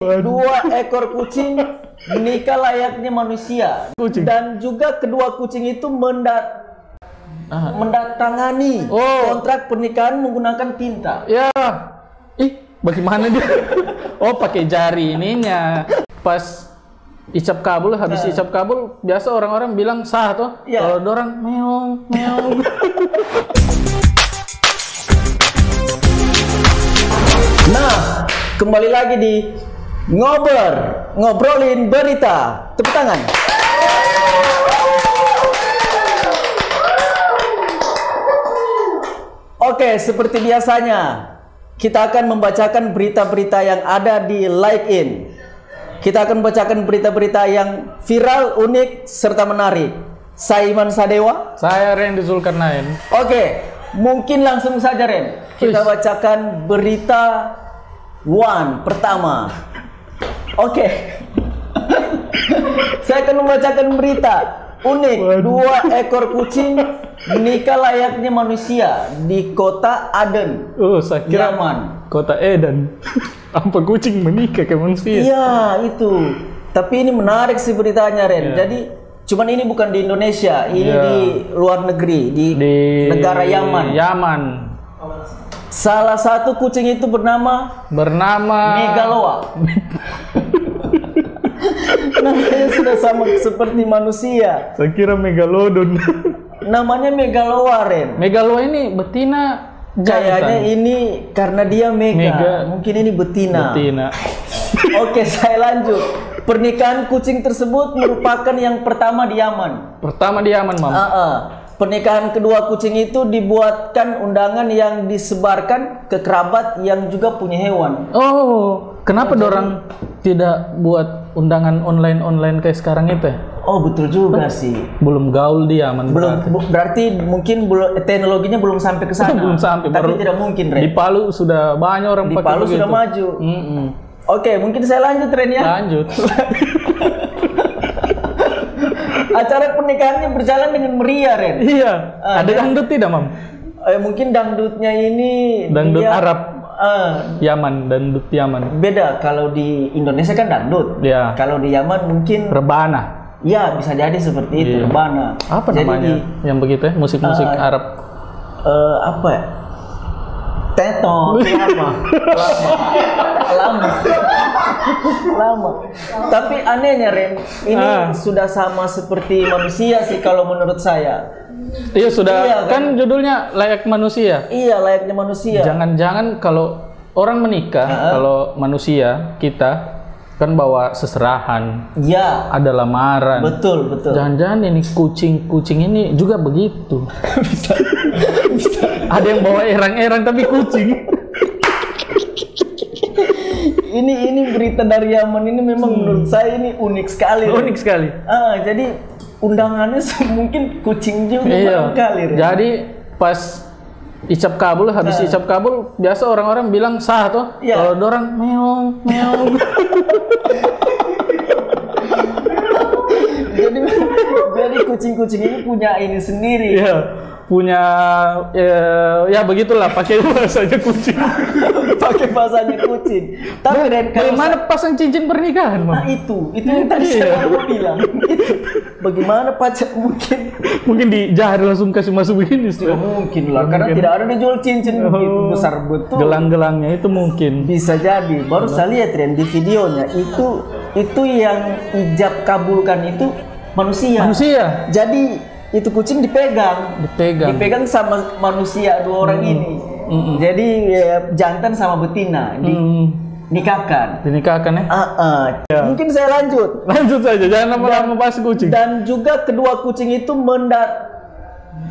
Dua ekor kucing menikah layaknya manusia. Kucing. Dan juga kedua kucing itu mendatangani kontrak pernikahan menggunakan tinta. Ya, bagaimana dia? Oh, pakai jari ininya. Pas icap kabul, habis icap kabul, biasa orang-orang bilang sah toh. Kalau dorang meong, meong. Nah, kembali lagi di ngobrolin berita. Tepuk tangan. Oke, seperti biasanya kita akan membacakan berita-berita yang ada di LinkedIn. Kita akan membacakan berita-berita yang viral, unik, serta menarik. Saya Iman Sadewa. Saya Randy Zulkarnain. Oke, mungkin langsung saja Ren. Kita bacakan berita pertama. Oke. Saya akan membacakan berita unik. Dua ekor kucing menikah layaknya manusia di kota Aden. Saya kira Yaman. Kota Eden. Apa kucing menikah ke manusia? Iya, itu. Tapi ini menarik sih beritanya, Ren. Jadi, cuman ini bukan di Indonesia, ini di luar negeri, di negara Yaman. Yaman. Salah satu kucing itu bernama Megaloa. Namanya sudah sama seperti manusia. Saya kira megalodon. Namanya Megaloa, Ren. Megaloa ini betina. Kayaknya ini karena dia mega. Mungkin ini betina. Oke, saya lanjut. Pernikahan kucing tersebut merupakan yang pertama di Yaman. Pertama di Yaman, Mam. Pernikahan kedua kucing itu dibuatkan undangan yang disebarkan ke kerabat yang juga punya hewan. Oh, kenapa dorang tidak buat undangan online kayak sekarang itu? Oh, betul juga sih. Belum gaul di Yaman. Berarti mungkin teknologinya belum sampai ke sana. Belum sampai. Tapi tidak mungkin, Ren. Di Palu sudah banyak orang pakai. Di Palu sudah maju. Oke, mungkin saya lanjut, Ren ya. Lanjut. Acara pernikahannya berjalan dengan meriah, Ren. Iya. Ada dangdut tidak, Mam? Mungkin dangdutnya ini dangdut Arab. Yaman, dangdut Yaman. Beda, kalau di Indonesia kan dangdut. Iya. Kalau di Yaman mungkin rebana. Ya, bisa jadi seperti itu, rebana. Apa namanya yang begitu ya? Musik-musik Arab. Apa ya? Teto, lama. Tapi anehnya, Ren, ini sudah sama seperti manusia sih kalau menurut saya. Iya, sudah kan judulnya layak manusia. Iya, layaknya manusia. Jangan-jangan kalau orang menikah, kalau manusia kita kan bawa seserahan. Iya. Ada lamaran. Betul. Jangan-jangan ini kucing ini juga begitu. bisa. Ada yang bawa erang-erang tapi kucing. Ini berita dari Yaman ini memang menurut saya ini unik sekali. Unik sekali. Jadi undangannya mungkin kucing juga barangkali. Jadi pas icap kabul, habis icap kabul, biasa orang-orang bilang sah toh. Kalau dorang meong, meong. jadi kucing-kucing ini punya ini sendiri. Iya. Punya ya begitulah, pakai bahasanya kucing. Pakai bahasanya kucing. Tapi bagaimana pasang cincin pernikahan, Mam? Nah, itu yang tadi saya mau bilang. Bagaimana pajak mungkin di jari langsung kasih masuk begini. Tidak mungkin lah, karena tidak ada dijual cincin begitu besar betul. Gelang-gelangnya itu mungkin. Bisa jadi. Baru saya lihat, Ren, di videonya itu yang ijab kabulkan itu manusia. Jadi itu kucing dipegang sama manusia dua orang ini. Jadi jantan sama betina dinikahkan ya. Mungkin saya lanjut saja, jangan lama-lama bahas kucing. Dan juga kedua kucing itu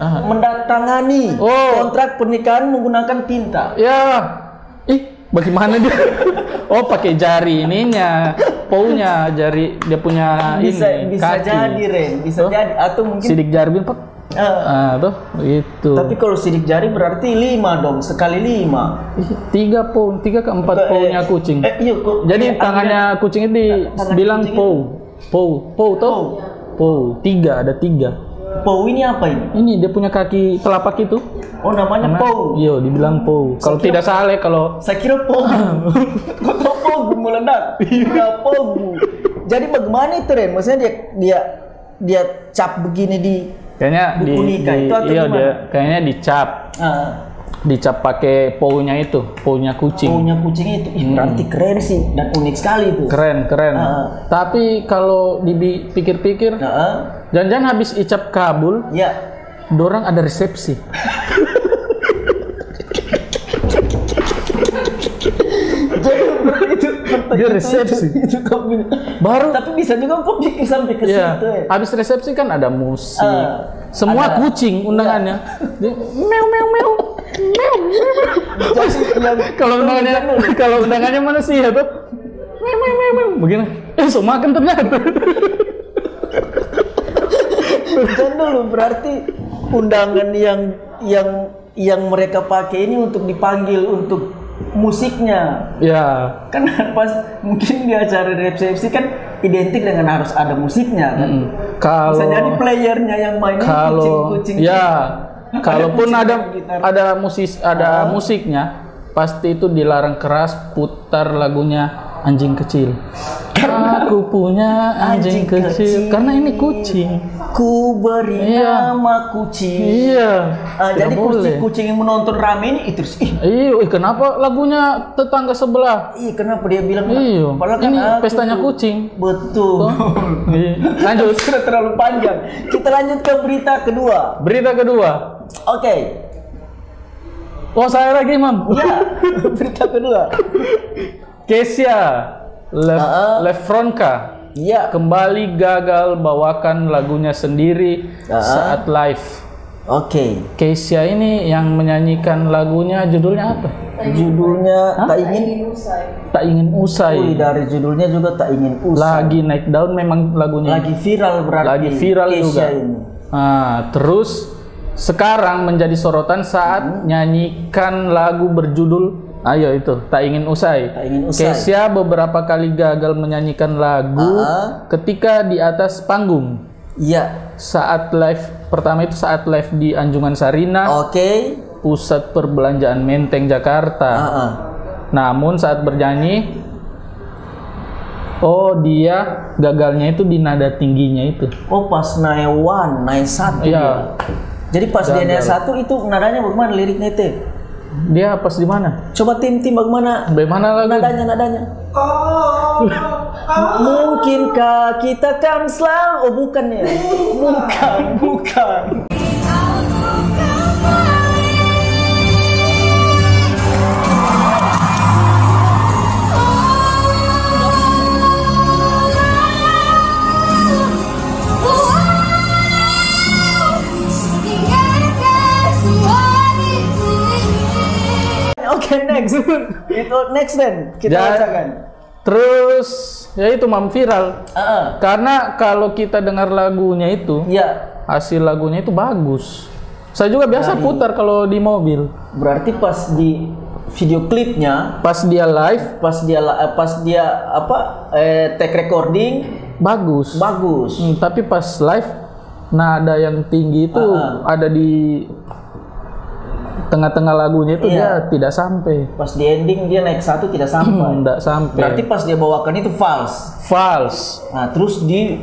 mendatangani kontrak pernikahan menggunakan tinta. Bagaimana dia? Oh, pakai jari ininya, pounya, jari dia punya bisa kaki. Jadi, Ren, bisa jadi atau mungkin sidik jari tuh itu. Tapi kalau sidik jari berarti 5 dong, sekali 5. 3 ke 4 pounya kucing. Jadi tangannya kucing itu bilang pou tuh. Pou 3, ada 3. Pou ini apa ini? Ini dia punya kaki telapak itu. Oh, namanya pou. Iya, dibilang pou. Kalau tidak salah, kalau saya kira pou. Kok Pogu meledak. Pogu. Jadi bagaimana itu Ren? Maksudnya dia cap begini di buku nikah itu atau iya, gimana? Kayaknya dicap. Dicap pakai pounya itu, pounya kucing. Pounya kucing itu, berarti keren sih dan unik sekali itu. Keren. Tapi kalau dipikir-pikir, jangan-jangan habis icap kabul, ya, dorang ada resepsi. Jadi dia resepsi. Itu kamu baru. Tapi bisa juga kau pikir sampai ke situ. Habis resepsi kan ada musik. Semua ada, kucing undangannya. Meow meow meow. Kalau undangannya mana sih ya tuh? Begini. So makan ternyata. Dan dulu berarti undangan yang mereka pakai ini untuk dipanggil untuk musiknya. Ya. Kan pas mungkin di acara resepsi kan identik dengan harus ada musiknya kan. Bisa jadi playernya yang mainin kucing-kucing. Ya. Kalaupun ada musiknya, pasti itu dilarang keras putar lagunya anjing kecil. Aku punya anjing kecil karena ini kucing. Ku beri nama kucing. Iya. Jadi kucing yang menonton rame ini terus. Kenapa lagunya tetangga sebelah? Kenapa dia bilang? Padahal kan ini pestanya kucing. Betul. Lanjut. Sudah terlalu panjang. Kita lanjut ke berita kedua. Oke. Oh, saya lagi, Mam. Ya, berita kedua. Kesha Lefronka kembali gagal bawakan lagunya sendiri saat live. Oke. Kesha ini yang menyanyikan lagunya, judulnya apa? Judulnya Tak Ingin Usai. Dari judulnya juga Tak Ingin Usai. Lagi naik daun memang lagunya. Lagi viral berarti. Lagi viral Kesha juga. Ini. Terus sekarang menjadi sorotan saat nyanyikan lagu berjudul itu Tak Ingin Usai. Kesha beberapa kali gagal menyanyikan lagu ketika di atas panggung. Iya. Saat live pertama itu saat live di Anjungan Sarina. Pusat Perbelanjaan Menteng Jakarta. Namun saat bernyanyi, dia gagalnya itu di nada tingginya itu. Pas naik satu. Iya. Jadi pas dia naik satu itu nadanya bagaimana liriknya itu? Dia pas di mana? Coba tim bagaimana? Bagaimana lagu? Nadanya. Mungkinkah kita kan selalu? Bukan ya? Bukan. Next. Itu next then kita bacakan. Terus ya itu Mam viral. Karena kalau kita dengar lagunya itu, hasil lagunya itu bagus. Saya juga biasa putar kalau di mobil. Berarti pas di video klipnya, pas dia live, pas dia take recording bagus. Tapi pas live nada yang tinggi itu ada di tengah-tengah lagunya itu dia tidak sampai. Pas di ending dia naik satu tidak sampai. Tidak sampai. Berarti pas dia bawakan itu false. Nah terus di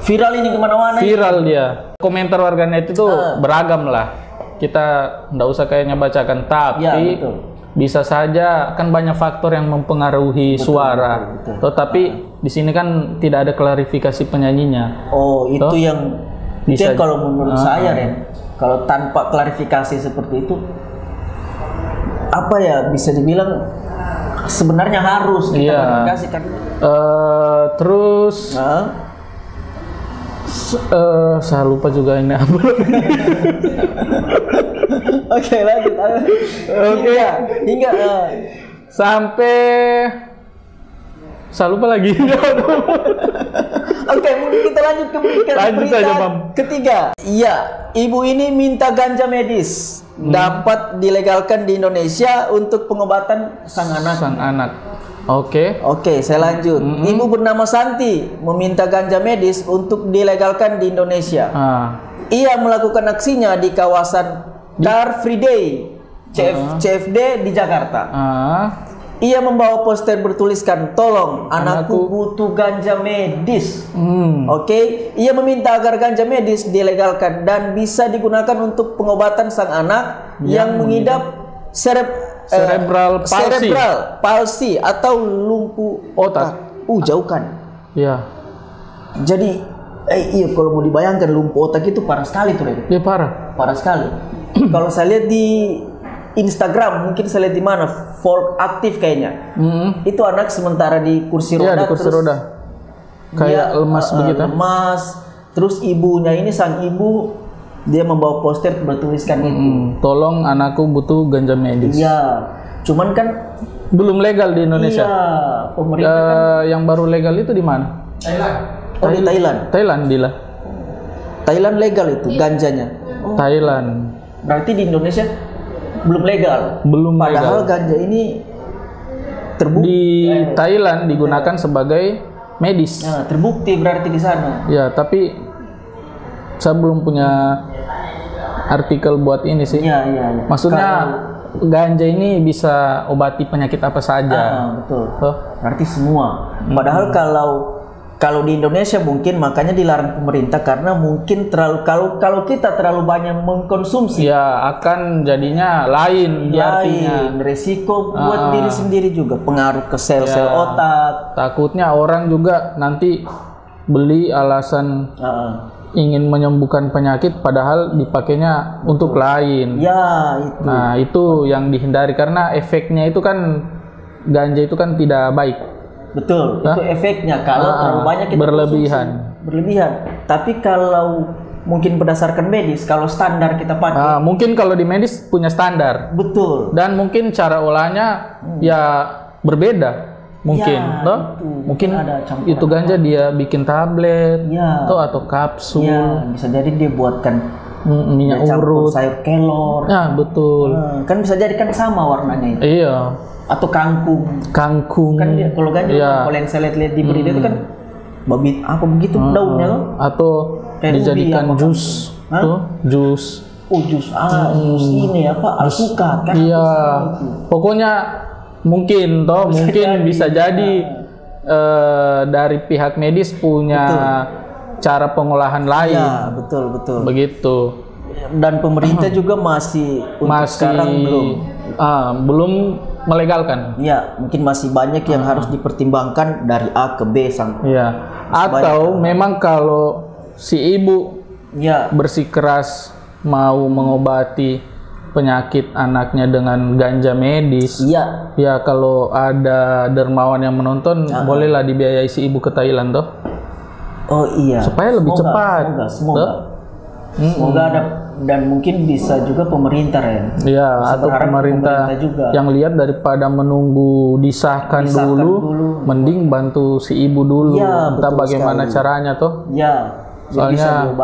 viral ini kemana-mana. Viral dia. Komentar warganet itu beragam lah. Kita nggak usah kayaknya bacakan, tapi bisa saja kan banyak faktor yang mempengaruhi suara. Tapi di sini kan tidak ada klarifikasi penyanyinya. Itu yang bisa kalau menurut saya Ren. Kalau tanpa klarifikasi seperti itu, bisa dibilang sebenarnya harus kita klarifikasi kan. Terus saya lupa juga ini apa. Oke, lanjut. Hingga sampai saya lupa lagi. Mungkin kita lanjut ke berita ketiga. Ibu ini minta ganja medis dapat dilegalkan di Indonesia untuk pengobatan sang anak. Oke, saya lanjut. Ibu bernama Santi meminta ganja medis untuk dilegalkan di Indonesia. Ia melakukan aksinya di kawasan Car Free Day CFD di Jakarta. ia membawa poster bertuliskan, "Tolong, anakku butuh ganja medis." Oke, ia meminta agar ganja medis dilegalkan dan bisa digunakan untuk pengobatan sang anak yang mengidap cerebral palsy atau lumpuh otak. Jauhkan. Ya. Jadi, iya kalau mau dibayangkan lumpuh otak itu parah sekali tuh, Ren. Ya parah Sekali. Kalau saya lihat di Instagram, mungkin saya lihat di mana, Folk aktif kayaknya. Itu anak sementara di kursi roda. Iya, di kursi roda. Kayak lemas begitu. Lemas. Terus ibunya ini, sang ibu, dia membawa poster bertuliskan itu. Tolong, anakku butuh ganja medis. Iya. Cuman kan belum legal di Indonesia. Iya, pemerintah kan yang baru legal itu di mana? Di Thailand. Thailand legal itu ganjanya. Thailand. Berarti di Indonesia belum legal. Padahal ganja ini terbukti di Thailand digunakan sebagai medis. Nah, terbukti berarti di sana. Ya, tapi saya belum punya artikel buat ini sih. Iya. Maksudnya ganja ini bisa obati penyakit apa saja. Betul. Berarti semua. Padahal kalau di Indonesia mungkin makanya dilarang pemerintah karena mungkin kalau kita terlalu banyak mengkonsumsi, ya akan jadinya lain resiko buat diri sendiri juga, pengaruh ke sel-sel otak. Takutnya orang juga nanti beli alasan ingin menyembuhkan penyakit padahal dipakainya untuk lain. Ya, itu. Nah, itu yang dihindari karena efeknya itu kan ganja itu kan tidak baik. Betul, itu efeknya kalau terlalu banyak kita berlebihan. Tapi kalau mungkin berdasarkan medis, kalau standar kita pakai. Mungkin kalau di medis punya standar. Betul. Dan mungkin cara olahnya ya berbeda. Mungkin, mungkin itu ganja dia bikin tablet, atau kapsul. Ya, bisa jadi dia buatkan minyak urut, sayur kelor. Ya, betul. Kan bisa jadi kan sama warnanya itu. Iya. Atau kangkung. Kan dia kalau ganja kalau yang saya lihat di berita itu kan apa begitu daunnya loh. Atau dijadikan jus. Jus. Jus ini alpukat kan. Iya. Pokoknya mungkin bisa jadi dari pihak medis punya cara pengolahan lain. Ya, betul. Begitu. Dan pemerintah juga masih sekarang belum melegalkan. Ya, mungkin masih banyak yang harus dipertimbangkan dari A ke B sampai. Iya. Atau memang kalau si ibu bersikeras mau mengobati penyakit anaknya dengan ganja medis. Iya. Ya, kalau ada dermawan yang menonton, bolehlah dibiayai si ibu ke Thailand toh. Oh iya. Supaya lebih cepat. Semoga ada, dan mungkin bisa juga pemerintah ya, atau pemerintah juga yang lihat daripada menunggu disahkan dulu, mending bantu si ibu dulu. Entah bagaimana caranya toh. Ya. Soalnya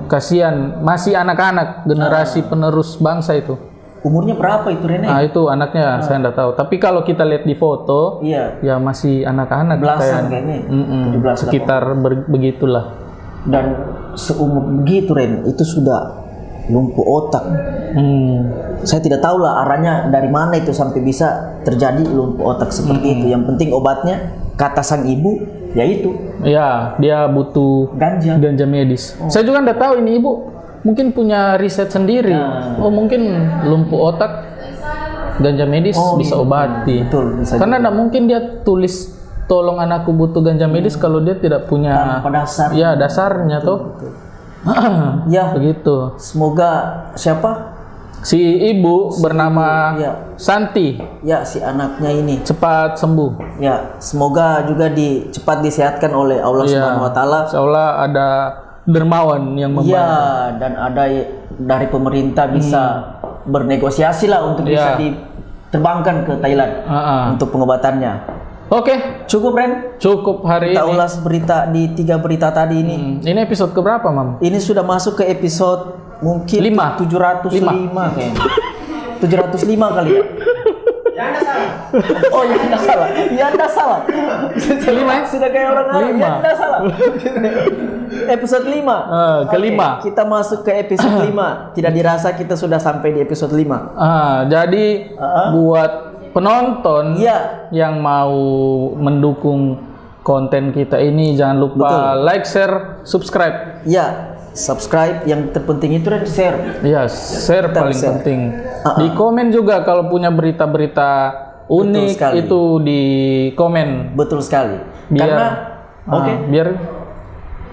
kasihan masih anak-anak generasi penerus bangsa itu. Umurnya berapa itu Rene? Itu anaknya saya enggak tahu. Tapi kalau kita lihat di foto, ya masih anak-anak belasan kayaknya. 17 sekitar begitulah. Dan seumur begitu Ren, itu sudah lumpuh otak. Saya tidak tahu lah arahnya dari mana itu sampai bisa terjadi lumpuh otak seperti itu. Yang penting obatnya kata sang ibu yaitu dia butuh ganja medis. Saya juga nggak tahu ini ibu mungkin punya riset sendiri. Mungkin lumpuh otak ganja medis bisa obati. Betul, bisa karena nggak mungkin dia tulis tolong anakku butuh ganja medis kalau dia tidak punya dasarnya tuh. Ya begitu. Semoga siapa? Si ibu bernama Santi. Ya, si anaknya ini cepat sembuh. Ya, semoga juga cepat disehatkan oleh Allah Subhanahu wa taala. Seolah ada dermawan yang membantu. Ya, dan ada dari pemerintah bisa bernegosiasi lah untuk bisa diterbangkan ke Thailand untuk pengobatannya. Oke, cukup Ren. Cukup hari kita ulas berita di 3 berita tadi ini. Ini episode keberapa, Mam? Ini sudah masuk ke episode mungkin 705 kayaknya. 705 kali ya. Ya Anda salah. Oh ya Anda salah. Ya Anda salah. 5 sudah kayak orang lain. Ya Anda salah. Episode 5. Kelima. Kita masuk ke episode 5. Tidak dirasa kita sudah sampai di episode 5. Jadi buat penonton yang mau mendukung konten kita ini, jangan lupa like, share, subscribe. Ya, subscribe. Yang terpenting itu dan share. Ya, share paling penting. Di komen juga kalau punya berita-berita unik itu di komen. Betul sekali. Karena biar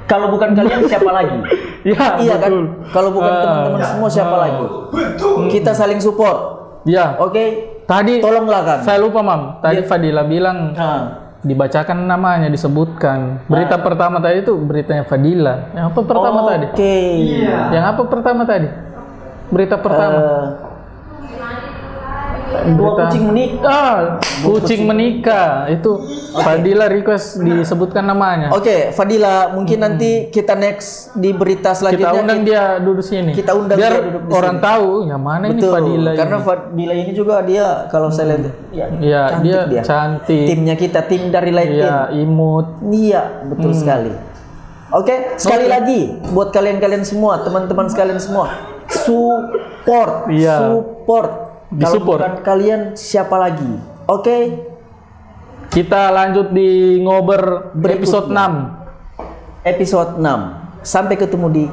kalau bukan kalian siapa lagi? Iya kan? Kalau bukan teman-teman semua siapa lagi? Kita saling support. Ya. Oke. Tadi tolonglah kan. Saya lupa, Mam. Tadi Fadila bilang dibacakan namanya, disebutkan. Berita pertama tadi itu beritanya Fadila. Yang apa pertama tadi? Yang apa pertama tadi? Berita pertama. Dua kucing menikah. Kucing menikah. Itu Fadila request disebutkan namanya. Fadila, mungkin nanti kita next di berita selanjutnya. Kita undang dia duduk sini. Kita undang biar dia duduk di orang sini. Tahu yang mana ini Fadila. Karena Fadila ini juga dia kalau saya lihat dia cantik. Timnya kita, tim dari Light Team. Imut. Iya, betul sekali. Sekali lagi buat kalian semua, teman-teman sekalian semua, support. Kalau bukan kalian siapa lagi? Kita lanjut di Ngober episode 6. Sampai ketemu di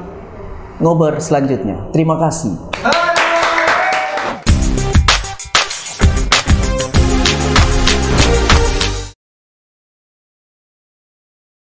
Ngober selanjutnya. Terima kasih.